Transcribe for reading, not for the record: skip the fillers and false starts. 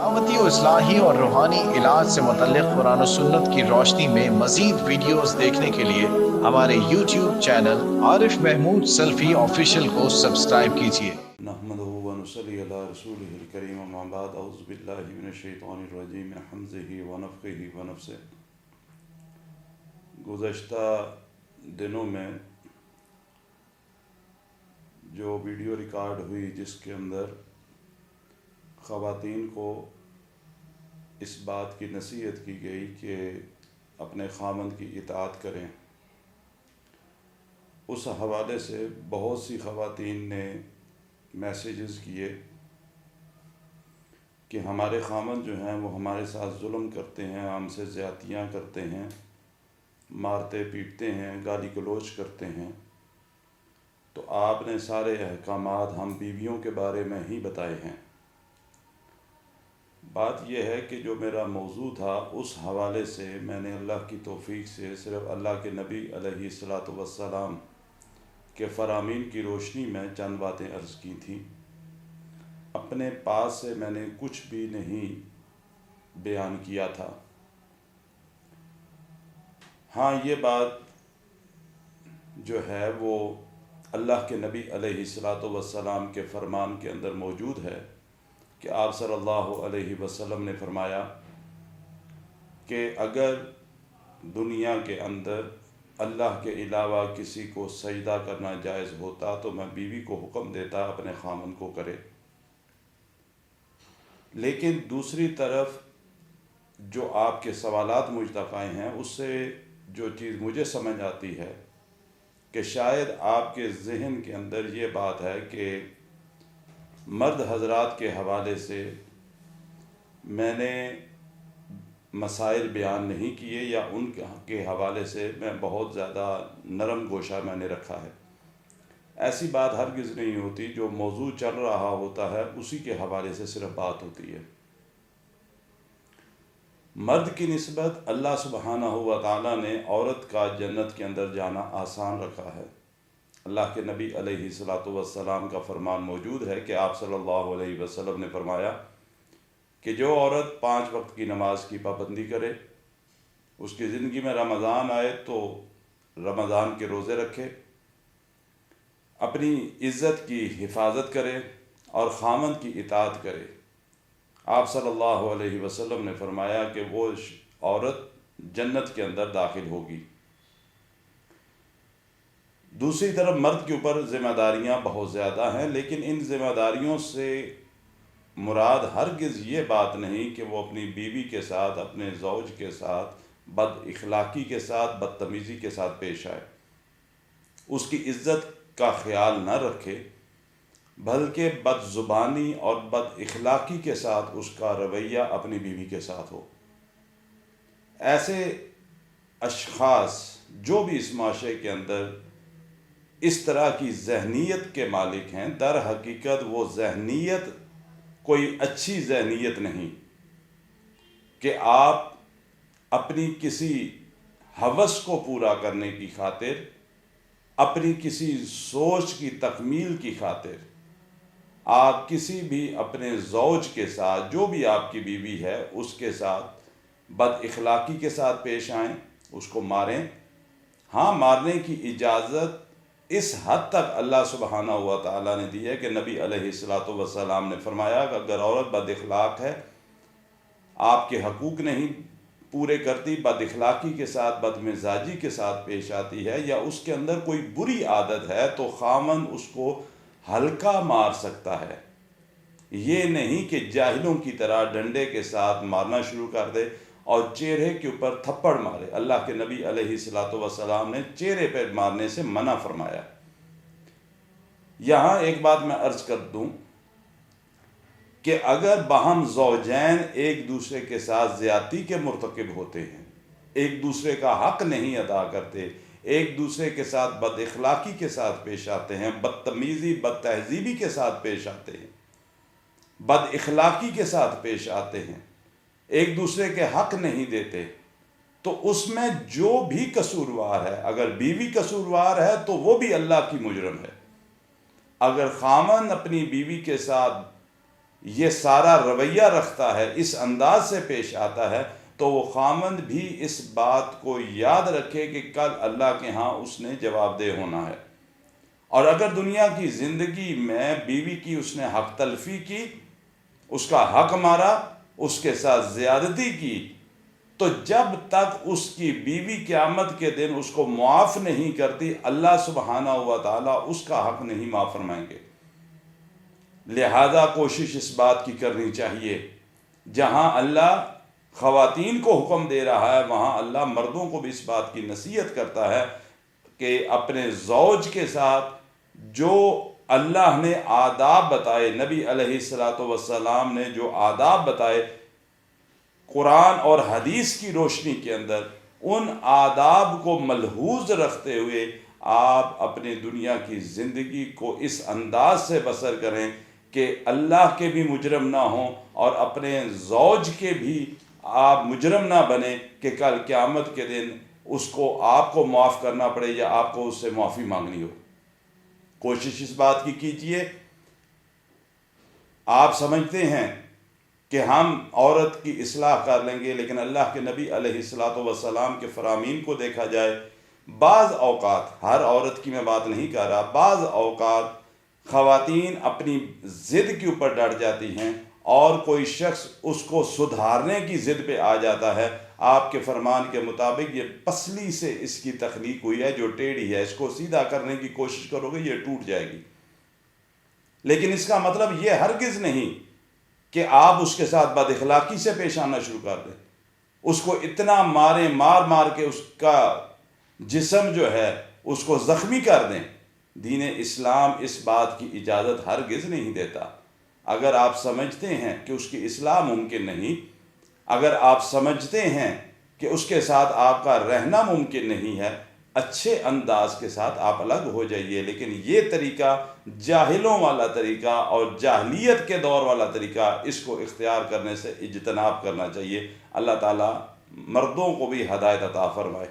دعوتی و اصلاحی اور روحانی علاج سے متعلق قرآن و سنت کی روشنی میں مزید ویڈیوز دیکھنے کے لیے ہمارے یوٹیوب چینل عارف محمود سلفی آفیشیل کو سبسکرائب کیجیے۔ نحمدہ ونصلی علی رسولہ الکریم، اما بعد، اعوذ باللہ من الشیطان الرجیم، من حمزہ ونفخہ ونفثہ۔ گزشتہ دنوں میں جو ویڈیو ریکارڈ ہوئی جس کے اندر خواتین کو اس بات کی نصیحت کی گئی کہ اپنے خامند کی اطاعت کریں، اس حوالے سے بہت سی خواتین نے میسیجز کیے کہ ہمارے خامند جو ہیں وہ ہمارے ساتھ ظلم کرتے ہیں، ہم سے زیادتیاں کرتے ہیں، مارتے پیٹتے ہیں، گالی گلوچ کرتے ہیں، تو آپ نے سارے احکامات ہم بیویوں کے بارے میں ہی بتائے ہیں۔ بات یہ ہے کہ جو میرا موضوع تھا اس حوالے سے میں نے اللہ کی توفیق سے صرف اللہ کے نبی علیہ الصلاۃ والسلام کے فرامین کی روشنی میں چند باتیں عرض کی تھیں۔ اپنے پاس سے میں نے کچھ بھی نہیں بیان کیا تھا۔ ہاں، یہ بات جو ہے وہ اللہ کے نبی علیہ الصلاۃ والسلام کے فرمان کے اندر موجود ہے کہ آپ صلی اللہ علیہ وسلم نے فرمایا کہ اگر دنیا کے اندر اللہ کے علاوہ کسی کو سجدہ کرنا جائز ہوتا تو میں بیوی کو حکم دیتا اپنے خامند کو کرے۔ لیکن دوسری طرف جو آپ کے سوالات مجھ تک آئے ہیں اس سے جو چیز مجھے سمجھ آتی ہے کہ شاید آپ کے ذہن کے اندر یہ بات ہے کہ مرد حضرات کے حوالے سے میں نے مسائل بیان نہیں کیے یا ان کے حوالے سے میں بہت زیادہ نرم گوشہ میں نے رکھا ہے۔ ایسی بات ہرگز نہیں ہوتی، جو موضوع چل رہا ہوتا ہے اسی کے حوالے سے صرف بات ہوتی ہے۔ مرد کی نسبت اللہ سبحانہ و تعالیٰ نے عورت کا جنت کے اندر جانا آسان رکھا ہے۔ اللہ کے نبی علیہ الصلاۃ والسلام کا فرمان موجود ہے کہ آپ صلی اللہ علیہ وسلم نے فرمایا کہ جو عورت 5 وقت کی نماز کی پابندی کرے، اس کی زندگی میں رمضان آئے تو رمضان کے روزے رکھے، اپنی عزت کی حفاظت کرے اور خامند کی اطاعت کرے، آپ صلی اللہ علیہ وسلم نے فرمایا کہ وہ عورت جنت کے اندر داخل ہوگی۔ دوسری طرف مرد کے اوپر ذمہ داریاں بہت زیادہ ہیں، لیکن ان ذمہ داریوں سے مراد ہرگز یہ بات نہیں کہ وہ اپنی بیوی کے ساتھ، اپنے زوج کے ساتھ بد اخلاقی کے ساتھ، بدتمیزی کے ساتھ پیش آئے، اس کی عزت کا خیال نہ رکھے، بلکہ بد زبانی اور بد اخلاقی کے ساتھ اس کا رویہ اپنی بیوی کے ساتھ ہو۔ ایسے اشخاص جو بھی اس معاشرے کے اندر اس طرح کی ذہنیت کے مالک ہیں، در حقیقت وہ ذہنیت کوئی اچھی ذہنیت نہیں کہ آپ اپنی کسی ہوس کو پورا کرنے کی خاطر، اپنی کسی سوچ کی تکمیل کی خاطر آپ کسی بھی اپنے زوج کے ساتھ، جو بھی آپ کی بیوی ہے، اس کے ساتھ بد اخلاقی کے ساتھ پیش آئیں، اس کو ماریں۔ ہاں، مارنے کی اجازت اس حد تک اللہ سبحانہ و تعالیٰ نے دی ہے کہ نبی علیہ الصلاۃ والسلام نے فرمایا کہ اگر عورت بد اخلاق ہے، آپ کے حقوق نہیں پورے کرتی، بد اخلاقی کے ساتھ، بد مزاجی کے ساتھ پیش آتی ہے، یا اس کے اندر کوئی بری عادت ہے، تو خامند اس کو ہلکا مار سکتا ہے۔ یہ نہیں کہ جاہلوں کی طرح ڈنڈے کے ساتھ مارنا شروع کر دے اور چہرے کے اوپر تھپڑ مارے۔ اللہ کے نبی علیہ الصلاۃ والسلام نے چہرے پہ مارنے سے منع فرمایا۔ یہاں ایک بات میں عرض کر دوں کہ اگر باہم زوجین ایک دوسرے کے ساتھ زیادتی کے مرتکب ہوتے ہیں، ایک دوسرے کا حق نہیں ادا کرتے، ایک دوسرے کے ساتھ بد اخلاقی کے ساتھ پیش آتے ہیں، بدتمیزی، بد تہذیبی کے ساتھ پیش آتے ہیں، بد اخلاقی کے ساتھ پیش آتے ہیں، ایک دوسرے کے حق نہیں دیتے، تو اس میں جو بھی قصوروار ہے، اگر بیوی قصوروار ہے تو وہ بھی اللہ کی مجرم ہے۔ اگر خامن اپنی بیوی کے ساتھ یہ سارا رویہ رکھتا ہے، اس انداز سے پیش آتا ہے، تو وہ خامند بھی اس بات کو یاد رکھے کہ کل اللہ کے ہاں اس نے جواب دہ ہونا ہے۔ اور اگر دنیا کی زندگی میں بیوی کی اس نے حق تلفی کی، اس کا حق مارا، اس کے ساتھ زیادتی کی، تو جب تک اس کی بیوی قیامت کے دن اس کو معاف نہیں کرتی، اللہ سبحانہ و تعالیٰ اس کا حق نہیں معاف فرمائیں گے۔ لہذا کوشش اس بات کی کرنی چاہیے، جہاں اللہ خواتین کو حکم دے رہا ہے وہاں اللہ مردوں کو بھی اس بات کی نصیحت کرتا ہے کہ اپنے زوج کے ساتھ جو اللہ نے آداب بتائے، نبی علیہ السلام نے جو آداب بتائے قرآن اور حدیث کی روشنی کے اندر، ان آداب کو ملحوظ رکھتے ہوئے آپ اپنے دنیا کی زندگی کو اس انداز سے بسر کریں کہ اللہ کے بھی مجرم نہ ہوں اور اپنے زوج کے بھی آپ مجرم نہ بنیں کہ کل قیامت کے دن اس کو آپ کو معاف کرنا پڑے یا آپ کو اس سے معافی مانگنی ہو۔ کوشش اس بات کی کیجئے۔ آپ سمجھتے ہیں کہ ہم عورت کی اصلاح کر لیں گے، لیکن اللہ کے نبی علیہ السلام کے فرامین کو دیکھا جائے، بعض اوقات، ہر عورت کی میں بات نہیں کر رہا، بعض اوقات خواتین اپنی ضد کے اوپر ڈٹ جاتی ہیں اور کوئی شخص اس کو سدھارنے کی ضد پہ آ جاتا ہے۔ آپ کے فرمان کے مطابق یہ پسلی سے اس کی تخلیق ہوئی ہے جو ٹیڑھی ہے، اس کو سیدھا کرنے کی کوشش کرو گے یہ ٹوٹ جائے گی۔ لیکن اس کا مطلب یہ ہرگز نہیں کہ آپ اس کے ساتھ بد اخلاقی سے پیش آنا شروع کر دیں، اس کو اتنا ماریں، مار مار کے اس کا جسم جو ہے اس کو زخمی کر دیں۔ دین اسلام اس بات کی اجازت ہرگز نہیں دیتا۔ اگر آپ سمجھتے ہیں کہ اس کی اصلاح ممکن نہیں، اگر آپ سمجھتے ہیں کہ اس کے ساتھ آپ کا رہنا ممکن نہیں ہے، اچھے انداز کے ساتھ آپ الگ ہو جائیے، لیکن یہ طریقہ جاہلوں والا طریقہ اور جاہلیت کے دور والا طریقہ، اس کو اختیار کرنے سے اجتناب کرنا چاہیے۔ اللہ تعالیٰ مردوں کو بھی ہدایت عطا فرمائے۔